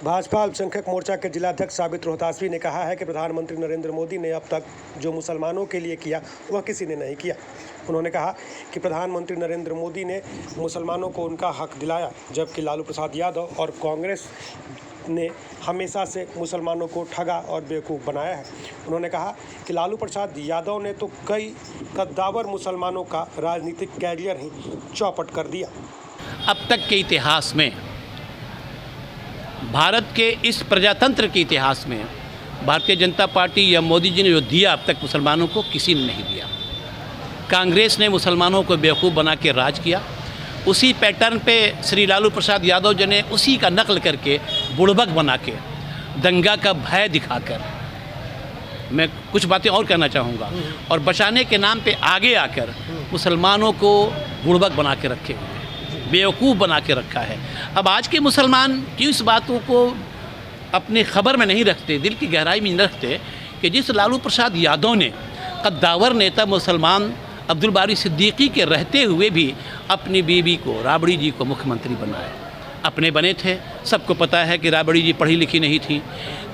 भाजपा अल्पसंख्यक मोर्चा के जिलाध्यक्ष साबित रोहतासवी ने कहा है कि प्रधानमंत्री नरेंद्र मोदी ने अब तक जो मुसलमानों के लिए किया वह किसी ने नहीं किया। उन्होंने कहा कि प्रधानमंत्री नरेंद्र मोदी ने मुसलमानों को उनका हक दिलाया, जबकि लालू प्रसाद यादव और कांग्रेस ने हमेशा से मुसलमानों को ठगा और बेवकूफ़ बनाया है। उन्होंने कहा कि लालू प्रसाद यादव ने तो कई कद्दावर मुसलमानों का राजनीतिक कैरियर ही चौपट कर दिया। अब तक के इतिहास में, भारत के इस प्रजातंत्र के इतिहास में भारतीय जनता पार्टी या मोदी जी ने जो दिया अब तक मुसलमानों को किसी ने नहीं दिया। कांग्रेस ने मुसलमानों को बेवकूफ़ बना के राज किया। उसी पैटर्न पे श्री लालू प्रसाद यादव जी ने उसी का नकल करके बुड़बक बना के दंगा का भय दिखाकर, मैं कुछ बातें और कहना चाहूँगा, और बचाने के नाम पे आगे आकर मुसलमानों को बुड़बक बना के रखे हुए, बेवकूफ़ बना के रखा है। अब आज के मुसलमान क्यों इस बातों को अपने खबर में नहीं रखते, दिल की गहराई में नहीं रखते कि जिस लालू प्रसाद यादव ने कद्दावर नेता मुसलमान अब्दुल बारी सिद्दीकी के रहते हुए भी अपनी बीवी को, राबड़ी जी को मुख्यमंत्री बनाया। अपने बने थे, सबको पता है कि राबड़ी जी पढ़ी लिखी नहीं थी,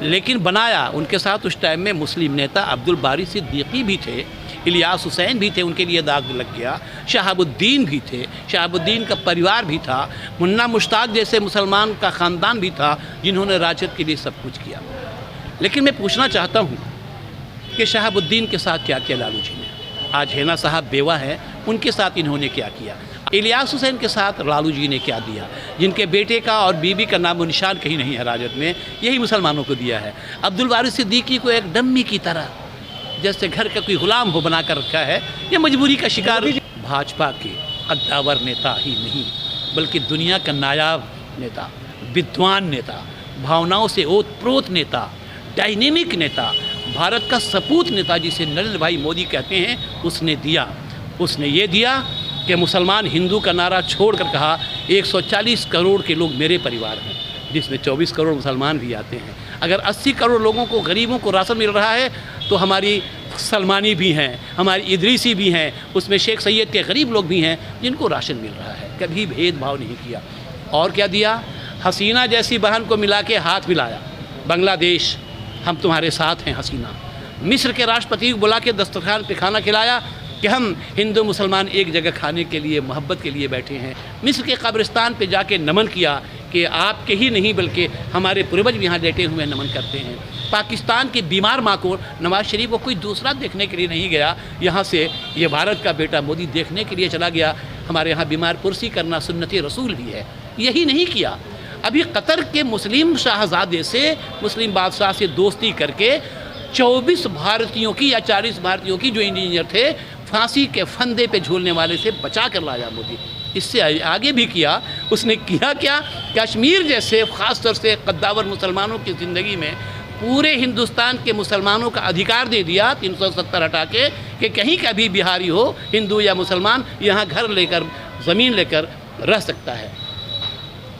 लेकिन बनाया। उनके साथ उस टाइम में मुस्लिम नेता अब्दुल बारी सिद्दीकी भी थे, इलियास हुसैन भी थे, उनके लिए दाग लग गया, शहाबुद्दीन भी थे, शहाबुद्दीन का परिवार भी था, मुन्ना मुश्ताक जैसे मुसलमान का ख़ानदान भी था जिन्होंने राजद के लिए सब कुछ किया। लेकिन मैं पूछना चाहता हूँ कि शहाबुद्दीन के साथ क्या किया लालू जी ने? आज हेना साहब बेवा है, उनके साथ इन्होंने क्या किया? इलियास हुसैन के साथ लालू जी ने क्या दिया? जिनके बेटे का और बीबी का नामो निशान कहीं नहीं है राजद में, यही मुसलमानों को दिया है। अब्दुल बारी सिद्दीकी को एक डम्मी की तरह, जैसे घर का कोई गुलाम हो बना कर रखा है, या मजबूरी का शिकार। भाजपा के कद्दावर नेता ही नहीं, बल्कि दुनिया का नायाब नेता, विद्वान नेता, भावनाओं से ओतप्रोत नेता, डायनेमिक नेता, भारत का सपूत नेता जिसे नरेंद्र भाई मोदी कहते हैं, उसने दिया। उसने ये दिया कि मुसलमान हिंदू का नारा छोड़कर कहा 140 करोड़ के लोग मेरे परिवार हैं, जिसमें 24 करोड़ मुसलमान भी आते हैं। अगर 80 करोड़ लोगों को, गरीबों को राशन मिल रहा है, तो हमारी सलमानी भी हैं, हमारी इदरीसी भी हैं, उसमें शेख सैयद के गरीब लोग भी हैं जिनको राशन मिल रहा है। कभी भेदभाव नहीं किया। और क्या दिया? हसीना जैसी बहन को मिला के हाथ मिलाया, बांग्लादेश हम तुम्हारे साथ हैं हसीना। मिस्र के राष्ट्रपति को बुला के दस्तरखान पे खाना खिलाया कि हम हिंदू मुसलमान एक जगह खाने के लिए, मोहब्बत के लिए बैठे हैं। मिस्र के कब्रिस्तान पे जाके नमन किया कि आपके ही नहीं बल्कि हमारे पूर्वज भी यहाँ लेटे हुए नमन करते हैं। पाकिस्तान की बीमार माँ को, नवाज शरीफ को कोई दूसरा देखने के लिए नहीं गया, यहाँ से ये भारत का बेटा मोदी देखने के लिए चला गया। हमारे यहाँ बीमार पुरसी करना सुन्नत रसूल भी है, यही नहीं किया। अभी कतर के मुस्लिम शाहजादे से, मुस्लिम बादशाह से दोस्ती करके 24 भारतीयों की या 40 भारतीयों की जो इंजीनियर थे, फांसी के फंदे पे झूलने वाले से बचा कर लाया मोदी। इससे आगे भी किया। उसने किया क्या? कश्मीर जैसे ख़ास तौर से कद्दावर मुसलमानों की ज़िंदगी में पूरे हिंदुस्तान के मुसलमानों का अधिकार दे दिया 370 हटा के, कि कहीं का भी बिहारी हो, हिंदू या मुसलमान, यहाँ घर लेकर, ज़मीन लेकर रह सकता है।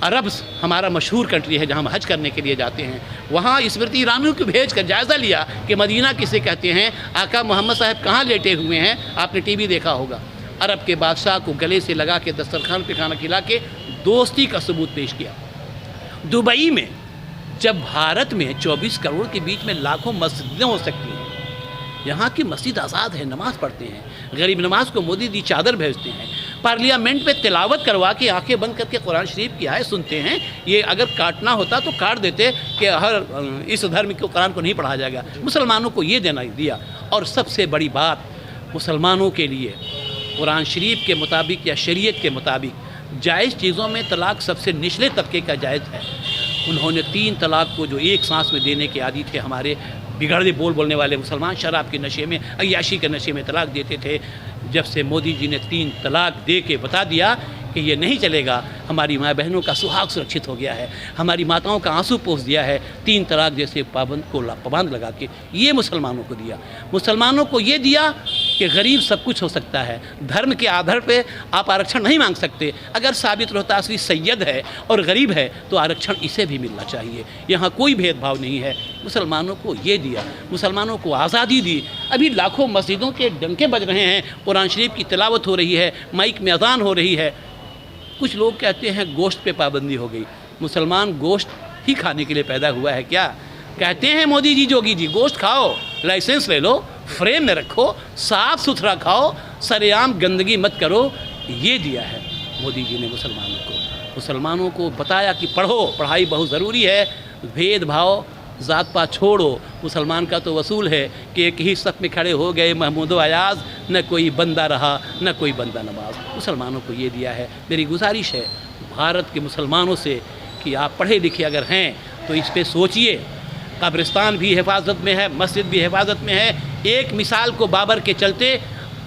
अरब हमारा मशहूर कंट्री है जहाँ हम हज करने के लिए जाते हैं, वहाँ स्मृति ईरानी को भेज कर जायज़ा लिया कि मदीना किसे कहते हैं, आका मोहम्मद साहब कहाँ लेटे हुए हैं। आपने टीवी देखा होगा। अरब के बादशाह को गले से लगा के दस्तरखान पे खाना खिला के दोस्ती का सबूत पेश किया। दुबई में जब भारत में 24 करोड़ के बीच में लाखों मस्जिदें हो सकती हैं, यहाँ की मस्जिद आज़ाद है, नमाज़ पढ़ते हैं, गरीब नमाज को मोदी दी चादर भेजते हैं, पार्लियामेंट में तिलावत करवा के आंखें बंद करके कुरान शरीफ की आयत सुनते हैं। ये अगर काटना होता तो काट देते कि हर इस धर्म के कुरान को नहीं पढ़ा जाएगा। मुसलमानों को ये देना दिया। और सबसे बड़ी बात, मुसलमानों के लिए कुरान शरीफ के मुताबिक या शरीयत के मुताबिक जायज़ चीज़ों में तलाक सबसे निचले तबके का जायज़ है। उन्होंने 3 तलाक को, जो एक सांस में देने के आदी थे हमारे बिगड़े बोलने वाले मुसलमान, शराब के नशे में, अय्याशी के नशे में तलाक देते थे। जब से मोदी जी ने 3 तलाक दे के बता दिया कि ये नहीं चलेगा, हमारी माँ बहनों का सुहाग सुरक्षित हो गया है, हमारी माताओं का आंसू पोंछ दिया है। 3 तलाक जैसे पाबंद लगा के ये मुसलमानों को दिया। मुसलमानों को ये दिया कि गरीब सब कुछ हो सकता है, धर्म के आधार पे आप आरक्षण नहीं मांग सकते। अगर साबित रोहतासवी सैयद है और गरीब है तो आरक्षण इसे भी मिलना चाहिए। यहाँ कोई भेदभाव नहीं है। मुसलमानों को ये दिया, मुसलमानों को आज़ादी दी। अभी लाखों मस्जिदों के डंके बज रहे हैं, कुरान शरीफ की तिलावत हो रही है, माइक में अज़ान हो रही है। कुछ लोग कहते हैं गोश्त पे पाबंदी हो गई। मुसलमान गोश्त ही खाने के लिए पैदा हुआ है क्या? कहते हैं मोदी जी, जोगी जी, गोश्त खाओ, लाइसेंस ले लो, फ्रेम में रखो, साफ सुथरा खाओ, सरेआम गंदगी मत करो। ये दिया है मोदी जी ने मुसलमानों को। मुसलमानों को बताया कि पढ़ो, पढ़ाई बहुत ज़रूरी है, भेदभाव ज़ात पात छोड़ो। मुसलमान का तो वसूल है कि एक ही सफ़ में खड़े हो गए महमूद अयाज़, न कोई बंदा रहा न कोई बंदा नवाज। मुसलमानों को ये दिया है। मेरी गुजारिश है भारत के मुसलमानों से कि आप पढ़े लिखे अगर हैं तो इस पर सोचिए। कब्रिस्तान भी हिफाजत में है, मस्जिद भी हिफाजत में है। एक मिसाल को बाबर के चलते,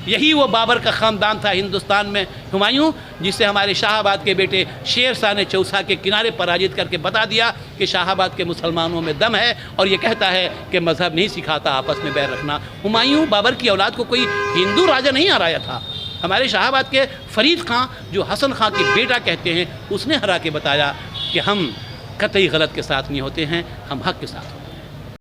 यही वो बाबर का ख़ानदान था हिंदुस्तान में, हुमायूं, जिसे हमारे शाहाबाद के बेटे शेर शाह ने चौसा के किनारे पराजित करके बता दिया कि शाहाबाद के मुसलमानों में दम है, और ये कहता है कि मज़हब नहीं सिखाता आपस में बैर रखना। हुमायूं बाबर की औलाद को कोई हिंदू राजा नहीं हराया था। हमारे शाहाबाद के फरीद खां, जो हसन खां के बेटा कहते हैं, उसने हरा के बताया कि हम कतई गलत के साथ नहीं होते हैं, हम हक़ के साथ होते हैं।